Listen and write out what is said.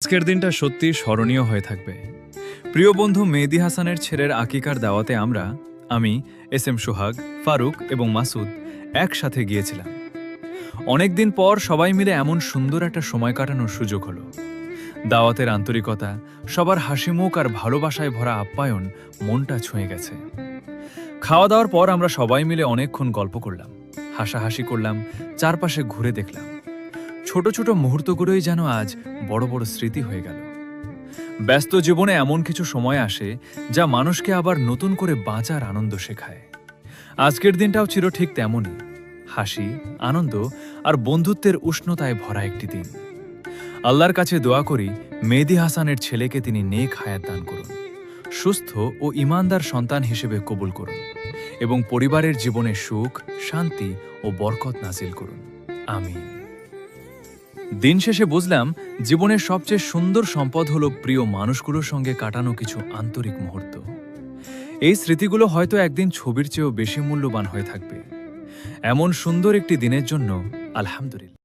আজকের দিনটা সত্যি স্মরণীয় হয়ে থাকবে। প্রিয় বন্ধু মেহেদী হাসানের ছেলের আকিকার দাওয়াতে আমি এস এম সোহাগ, ফারুক এবং মাসুদ একসাথে গিয়েছিলাম। অনেকদিন পর সবাই মিলে এমন সুন্দর একটা সময় কাটানোর সুযোগ হলো। দাওয়াতের আন্তরিকতা, সবার হাসিমুখ আর ভালোবাসায় ভরা আপ্যায়ন মনটা ছুঁয়ে গেছে। খাওয়া দাওয়ার পর আমরা সবাই মিলে অনেকক্ষণ গল্প করলাম, হাসাহাসি করলাম, চারপাশে ঘুরে দেখলাম। ছোট ছোট মুহূর্তগুলোই যেন আজ বড় বড় স্মৃতি হয়ে গেল। ব্যস্ত জীবনে এমন কিছু সময় আসে যা মানুষকে আবার নতুন করে বাঁচার আনন্দ শেখায়। আজকের দিনটাও ছিল ঠিক তেমনই, হাসি, আনন্দ আর বন্ধুত্বের উষ্ণতায় ভরা একটি দিন। আল্লাহর কাছে দোয়া করি মেহেদী হাসানের ছেলেকে তিনি নেক হায়াত দান করুন, সুস্থ ও ঈমানদার সন্তান হিসেবে কবুল করুন এবং পরিবারের জীবনে সুখ, শান্তি ও বরকত নাজিল করুন। আমিন। দিন শেষে বুঝলাম জীবনের সবচেয়ে সুন্দর সম্পদ হলো প্রিয় মানুষগুলোর সঙ্গে কাটানো কিছু আন্তরিক মুহূর্ত। এই স্মৃতিগুলো হয়তো একদিন ছবির চেয়েও বেশি মূল্যবান হয়ে থাকবে। এমন সুন্দর একটি দিনের জন্য আলহামদুলিল্লাহ।